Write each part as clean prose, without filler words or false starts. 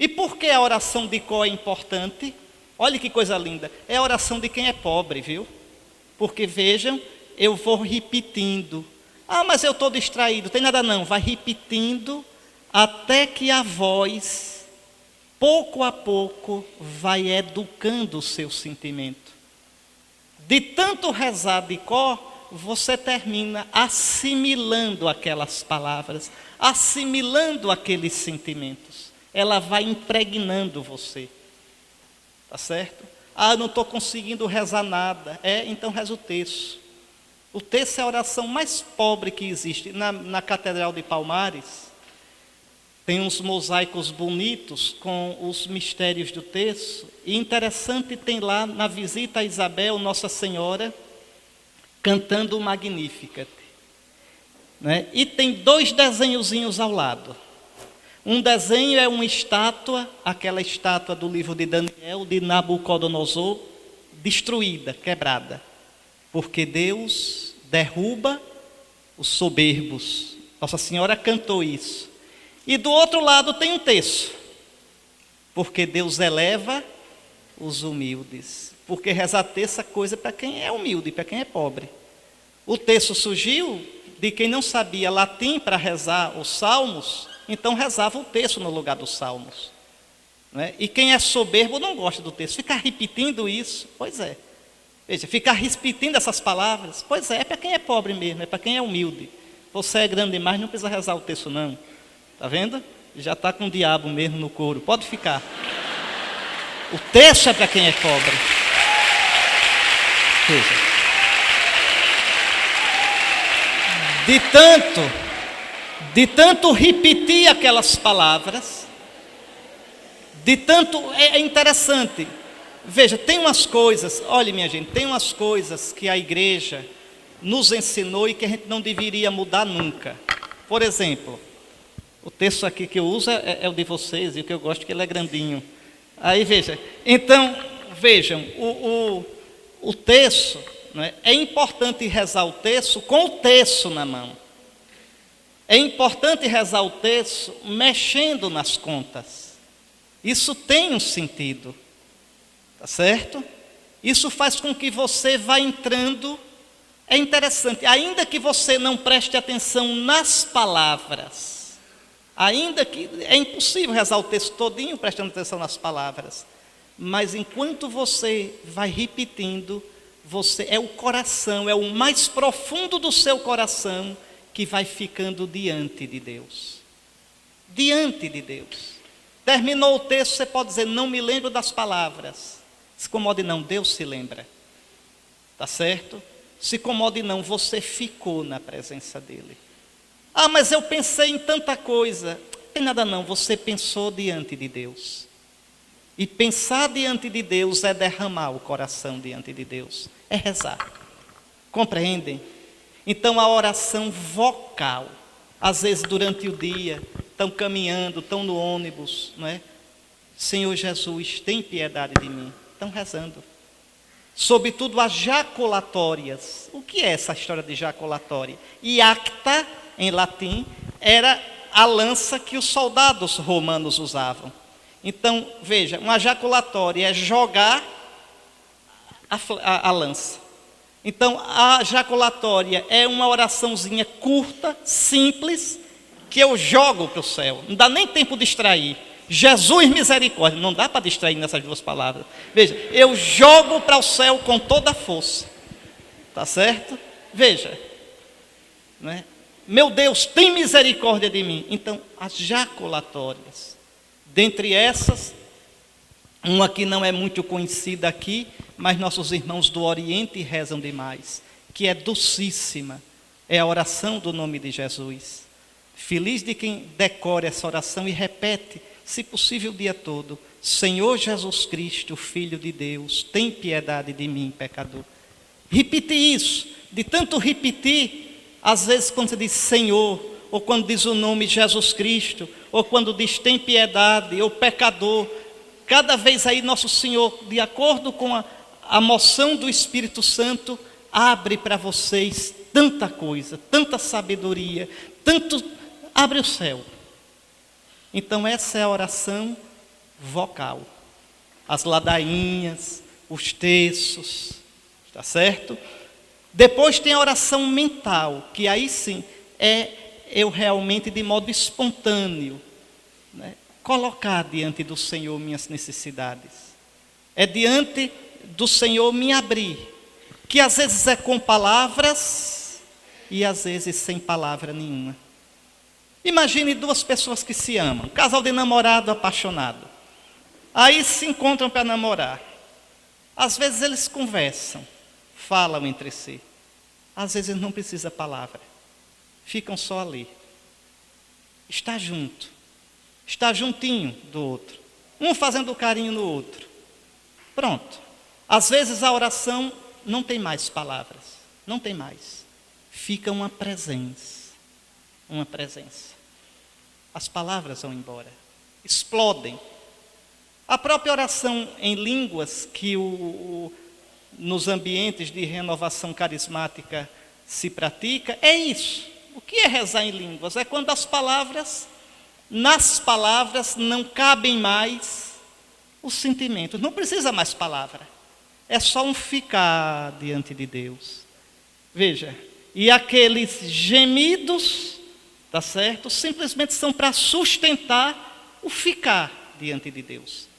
E por que a oração de cor é importante? Olha que coisa linda, é a oração de quem é pobre, viu? Porque vejam, eu vou repetindo. Ah, mas eu estou distraído, tem nada não, vai repetindo até que a voz, pouco a pouco, vai educando o seu sentimento. De tanto rezar de cor, você termina assimilando aquelas palavras, assimilando aqueles sentimentos. Ela vai impregnando você. Tá certo? Ah, não estou conseguindo rezar nada. Então reza o terço. O terço é a oração mais pobre que existe. Na Catedral de Palmares, tem uns mosaicos bonitos com os mistérios do terço. E interessante, tem lá na visita a Isabel, Nossa Senhora, cantando o Magnificat. Né? E tem 2 desenhozinhos ao lado. Um desenho é uma estátua, aquela estátua do livro de Daniel, de Nabucodonosor, destruída, quebrada. Porque Deus derruba os soberbos. Nossa Senhora cantou isso. E do outro lado tem um terço. Porque Deus eleva os humildes. Porque rezar terço é coisa para quem é humilde, para quem é pobre. O terço surgiu de quem não sabia latim para rezar os salmos, então rezava o terço no lugar dos salmos. Né? E quem é soberbo não gosta do terço. Ficar repetindo isso, pois é. Veja, ficar repetindo essas palavras, pois é para quem é pobre mesmo, é para quem é humilde. Você é grande demais, não precisa rezar o terço não. Está vendo? Já está com o diabo mesmo no couro, pode ficar. O terço é para quem é pobre. Veja. De tanto repetir aquelas palavras, de tanto, é interessante, veja, tem umas coisas, olha minha gente, tem umas coisas que a igreja nos ensinou e que a gente não deveria mudar nunca. Por exemplo, o texto aqui que eu uso é o de vocês, e o que eu gosto é que ele é grandinho. Aí veja, então, vejam, o terço, né, é importante rezar o terço com o terço na mão. É importante rezar o terço mexendo nas contas. Isso tem um sentido, tá certo? Isso faz com que você vá entrando. É interessante, ainda que você não preste atenção nas palavras, ainda que é impossível rezar o texto todinho prestando atenção nas palavras, mas enquanto você vai repetindo, você é o coração, é o mais profundo do seu coração que vai ficando diante de Deus. Diante de Deus. Terminou o texto, você pode dizer, não me lembro das palavras. Se incomode não, Deus se lembra. Tá certo? Se incomode não, você ficou na presença dEle. Ah, mas eu pensei em tanta coisa. Não tem nada não, você pensou diante de Deus. E pensar diante de Deus é derramar o coração diante de Deus. É rezar. Compreendem? Então a oração vocal, às vezes durante o dia, estão caminhando, estão no ônibus, não é? Senhor Jesus, tem piedade de mim. Estão rezando. Sobretudo as jaculatórias. O que é essa história de jaculatória? Iacta, em latim, era a lança que os soldados romanos usavam. Então, veja, uma jaculatória é jogar a lança. Então, a jaculatória é uma oraçãozinha curta, simples, que eu jogo para o céu. Não dá nem tempo de distrair. Jesus misericórdia. Não dá para distrair nessas 2 palavras. Veja, eu jogo para o céu com toda a força. Tá certo? Veja. Né? Meu Deus, tem misericórdia de mim. Então, as jaculatórias. Dentre essas, uma que não é muito conhecida aqui, mas nossos irmãos do Oriente rezam demais, que é docíssima, é a oração do nome de Jesus. Feliz de quem decora essa oração e repete, se possível o dia todo, Senhor Jesus Cristo, Filho de Deus, tem piedade de mim, pecador. Repite isso, de tanto repetir, às vezes quando você diz Senhor, ou quando diz o nome Jesus Cristo, ou quando diz tem piedade, ou pecador, cada vez aí nosso Senhor, de acordo com a moção do Espírito Santo, abre para vocês tanta coisa, tanta sabedoria, abre o céu. Então essa é a oração vocal. As ladainhas, os terços, está certo? Depois tem a oração mental, que aí sim é eu realmente de modo espontâneo, né, colocar diante do Senhor minhas necessidades. É diante do Senhor me abrir, que às vezes é com palavras e às vezes sem palavra nenhuma. Imagine duas pessoas que se amam, um casal de namorado apaixonado. Aí se encontram para namorar. Às vezes eles conversam, falam entre si. Às vezes não precisa palavra. Ficam só ali. Está junto. Está juntinho do outro. Um fazendo carinho no outro. Pronto. Às vezes a oração não tem mais palavras. Não tem mais. Fica uma presença. Uma presença. As palavras vão embora. Explodem. A própria oração em línguas que nos ambientes de renovação carismática se pratica, é isso. O que é rezar em línguas? É quando nas palavras não cabem mais os sentimentos. Não precisa mais palavra. É só um ficar diante de Deus. Veja, e aqueles gemidos, tá certo? Simplesmente são para sustentar o ficar diante de Deus.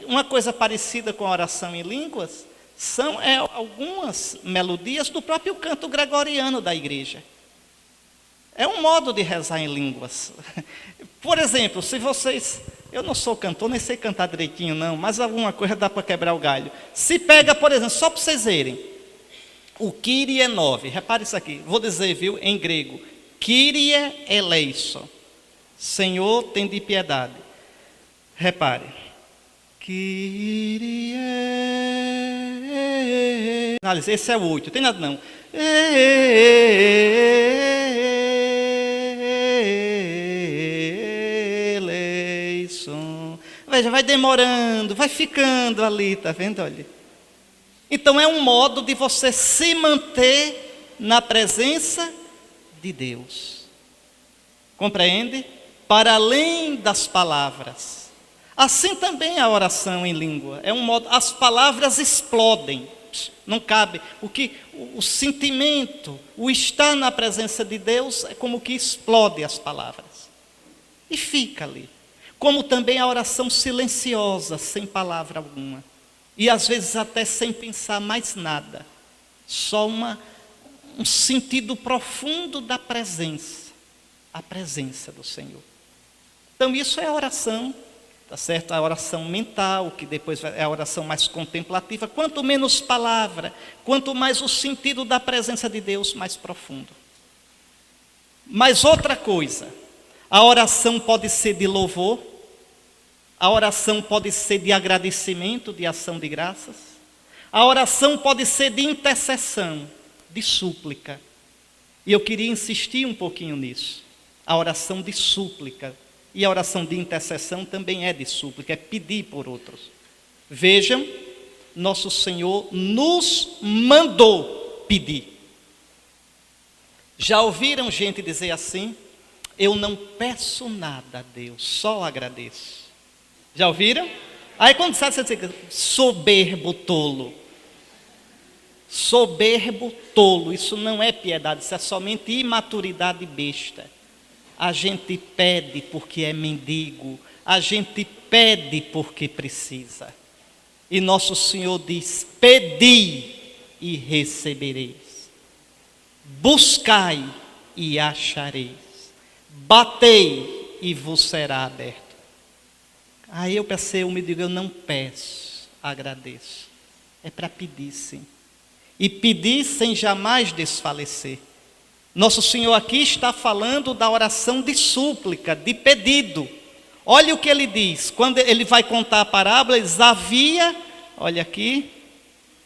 Uma coisa parecida com a oração em línguas são algumas melodias do próprio canto gregoriano da igreja. É um modo de rezar em línguas. Por exemplo, se vocês... Eu não sou cantor, nem sei cantar direitinho não, mas alguma coisa dá para quebrar o galho. Se pega, por exemplo, só para vocês verem, o Kyrie 9, repare isso aqui, vou dizer, viu, em grego, Kyrie eleison, Senhor, tende piedade. Repare. Kyrie, esse é o 8, tem nada não. Eleison. Veja, vai demorando, vai ficando ali, tá vendo? Olha. Então é um modo de você se manter na presença de Deus. Compreende? Para além das palavras. Assim também a oração em língua. É um modo, as palavras explodem. Não cabe. O sentimento, o estar na presença de Deus é como que explode as palavras. E fica ali. Como também a oração silenciosa, sem palavra alguma. E às vezes até sem pensar mais nada. Só um sentido profundo da presença. A presença do Senhor. Então isso é a oração. Tá certo? A oração mental, que depois é a oração mais contemplativa. Quanto menos palavra, quanto mais o sentido da presença de Deus mais profundo. Mas outra coisa, a oração pode ser de louvor, a oração pode ser de agradecimento, de ação de graças, a oração pode ser de intercessão, de súplica. E eu queria insistir um pouquinho nisso. A oração de súplica. E a oração de intercessão também é de súplica, é pedir por outros. Vejam, nosso Senhor nos mandou pedir. Já ouviram gente dizer assim? Eu não peço nada a Deus, só agradeço. Já ouviram? Aí quando sabe, você diz, soberbo tolo. Soberbo tolo, isso não é piedade, isso é somente imaturidade besta. A gente pede porque é mendigo, a gente pede porque precisa. E nosso Senhor diz, pedi e recebereis. Buscai e achareis. Batei e vos será aberto. Aí eu pensei, eu me digo, eu não peço, agradeço. É para pedir sim. E pedir sem jamais desfalecer. Nosso Senhor aqui está falando da oração de súplica, de pedido. Olha o que ele diz, quando ele vai contar a parábola, havia, olha aqui,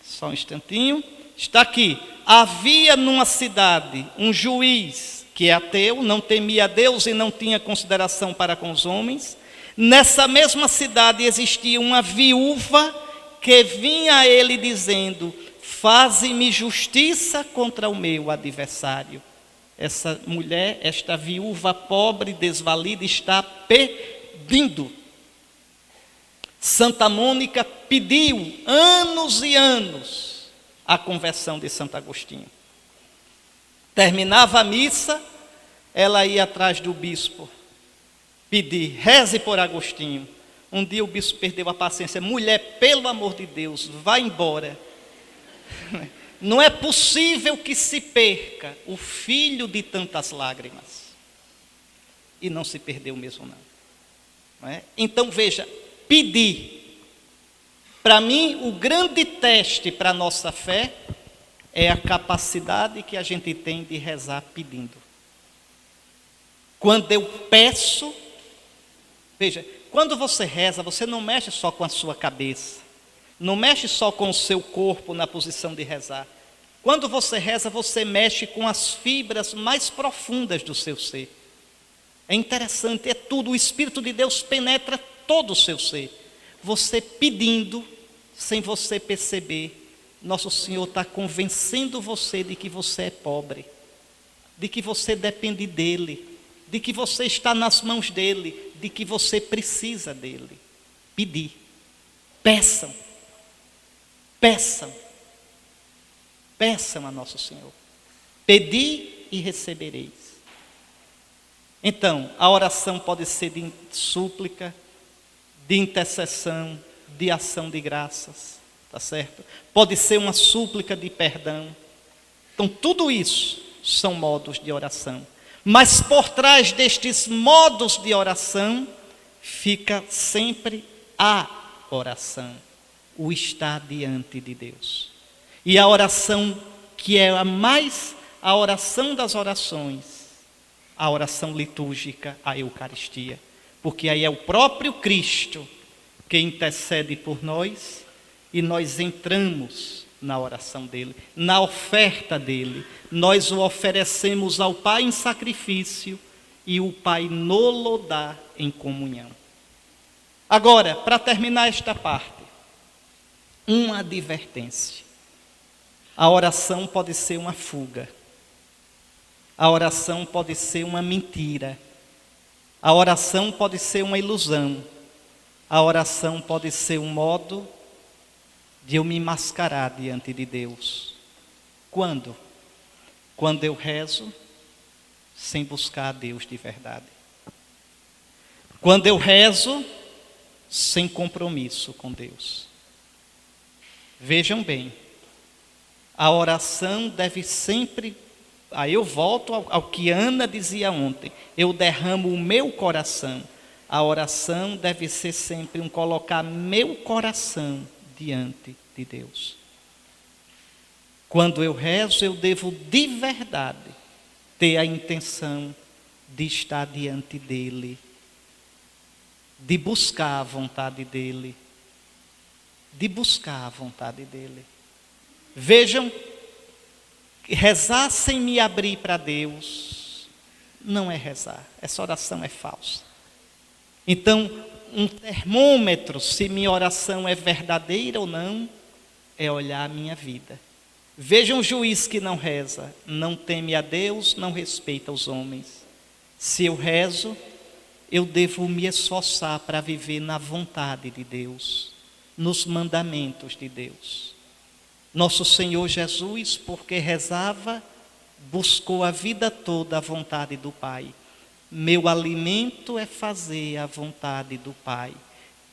só um instantinho, está aqui, havia numa cidade um juiz que é ateu, não temia a Deus e não tinha consideração para com os homens. Nessa mesma cidade existia uma viúva que vinha a ele dizendo, faze-me justiça contra o meu adversário. Essa mulher, esta viúva pobre, desvalida, está pedindo. Santa Mônica pediu anos e anos a conversão de Santo Agostinho. Terminava a missa, ela ia atrás do bispo pedir, reze por Agostinho. Um dia o bispo perdeu a paciência. Mulher, pelo amor de Deus, vá embora. Não é possível que se perca o filho de tantas lágrimas. E não se perdeu mesmo não é? Então veja, pedir. Para mim, o grande teste para a nossa fé é a capacidade que a gente tem de rezar pedindo. Quando eu peço, veja, quando você reza, você não mexe só com a sua cabeça, não mexe só com o seu corpo na posição de rezar. Quando você reza, você mexe com as fibras mais profundas do seu ser. É interessante, é tudo, o Espírito de Deus penetra todo o seu ser. Você pedindo, sem você perceber, Nosso Senhor está convencendo você de que você é pobre, de que você depende dEle, de que você está nas mãos dEle, de que você precisa dEle. Pedir. Peçam. Peçam. Peçam a Nosso Senhor. Pedi e recebereis. Então, a oração pode ser de súplica, de intercessão, de ação de graças, tá certo? Pode ser uma súplica de perdão. Então, tudo isso são modos de oração. Mas por trás destes modos de oração, fica sempre a oração, o estar diante de Deus. E a oração que é a oração das orações, a oração litúrgica, a Eucaristia. Porque aí é o próprio Cristo que intercede por nós e nós entramos na oração dele, na oferta dele. Nós o oferecemos ao Pai em sacrifício e o Pai nolo dá em comunhão. Agora, para terminar esta parte, uma advertência. A oração pode ser uma fuga. A oração pode ser uma mentira. A oração pode ser uma ilusão. A oração pode ser um modo de eu me mascarar diante de Deus. Quando? Quando eu rezo sem buscar a Deus de verdade. Quando eu rezo sem compromisso com Deus. Vejam bem, a oração deve sempre... Aí eu volto ao que Ana dizia ontem. Eu derramo o meu coração. A oração deve ser sempre um colocar meu coração diante de Deus. Quando eu rezo, eu devo de verdade ter a intenção de estar diante dEle, de buscar a vontade dEle, de buscar a vontade dEle. Vejam, rezar sem me abrir para Deus não é rezar, essa oração é falsa. Então, um termômetro se minha oração é verdadeira ou não, é olhar a minha vida. Veja um juiz que não reza, não teme a Deus, não respeita os homens. Se eu rezo, eu devo me esforçar para viver na vontade de Deus, nos mandamentos de Deus. Nosso Senhor Jesus, porque rezava, buscou a vida toda a vontade do Pai. Meu alimento é fazer a vontade do Pai.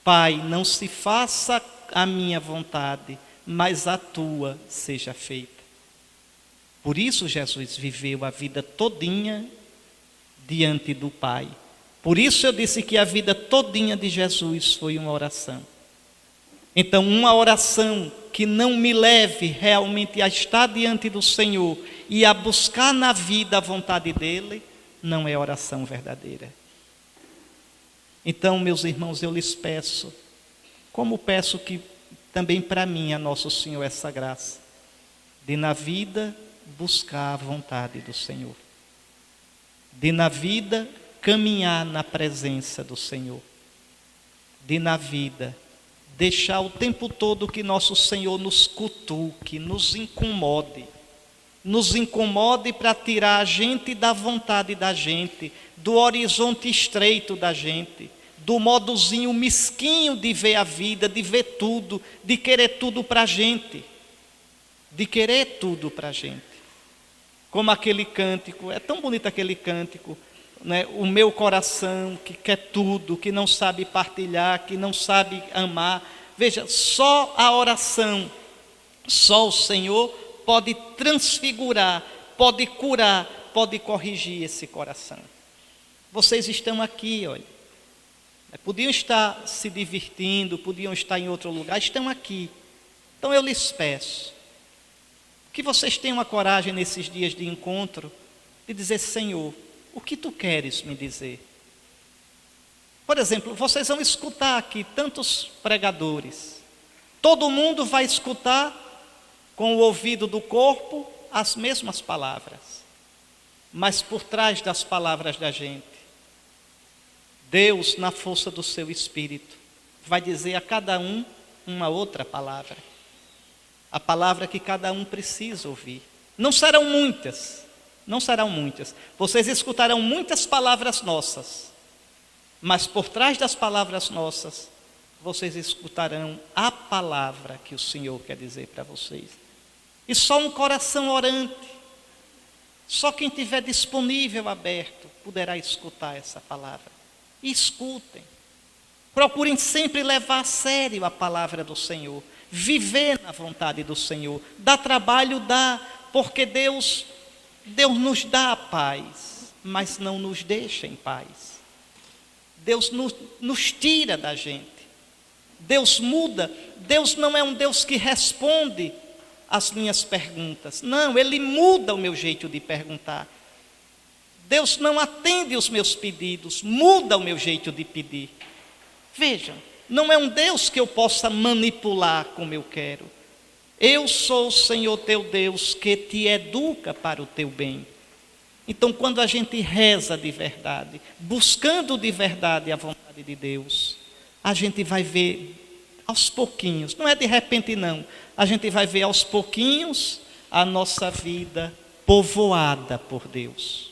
Pai, não se faça a minha vontade, mas a tua seja feita. Por isso Jesus viveu a vida todinha diante do Pai. Por isso eu disse que a vida todinha de Jesus foi uma oração. Então, uma oração que não me leve realmente a estar diante do Senhor e a buscar na vida a vontade dEle, não é oração verdadeira. Então, meus irmãos, eu lhes peço, como peço que também para mim a Nosso Senhor essa graça, de na vida buscar a vontade do Senhor, de na vida caminhar na presença do Senhor, de na vida deixar o tempo todo que Nosso Senhor nos cutuque, nos incomode para tirar a gente da vontade da gente, do horizonte estreito da gente, do modozinho mesquinho de ver a vida, de ver tudo, de querer tudo para a gente. De querer tudo para a gente. Como aquele cântico, é tão bonito aquele cântico, né? O meu coração que quer tudo, que não sabe partilhar, que não sabe amar. Veja, só a oração, só o Senhor pode transfigurar, pode curar, pode corrigir esse coração. Vocês estão aqui, olha. Podiam estar se divertindo, podiam estar em outro lugar, estão aqui. Então eu lhes peço que vocês tenham a coragem nesses dias de encontro de dizer: Senhor, o que tu queres me dizer? Por exemplo, vocês vão escutar aqui tantos pregadores. Todo mundo vai escutar com o ouvido do corpo as mesmas palavras. Mas por trás das palavras da gente, Deus, na força do seu Espírito, vai dizer a cada um uma outra palavra. A palavra que cada um precisa ouvir. Não serão muitas, não serão muitas. Vocês escutarão muitas palavras nossas, mas por trás das palavras nossas, vocês escutarão a palavra que o Senhor quer dizer para vocês. E só um coração orante, só quem tiver disponível, aberto, poderá escutar essa palavra. E escutem. Procurem sempre levar a sério a palavra do Senhor. Viver na vontade do Senhor. Dá trabalho, dá, porque Deus nos dá a paz, mas não nos deixa em paz. Deus nos tira da gente. Deus muda. Deus não é um Deus que responde às minhas perguntas. Não, Ele muda o meu jeito de perguntar. Deus não atende os meus pedidos, muda o meu jeito de pedir. Vejam, não é um Deus que eu possa manipular como eu quero. Eu sou o Senhor teu Deus que te educa para o teu bem. Então, quando a gente reza de verdade, buscando de verdade a vontade de Deus, a gente vai ver aos pouquinhos, não é de repente não, a gente vai ver aos pouquinhos a nossa vida povoada por Deus.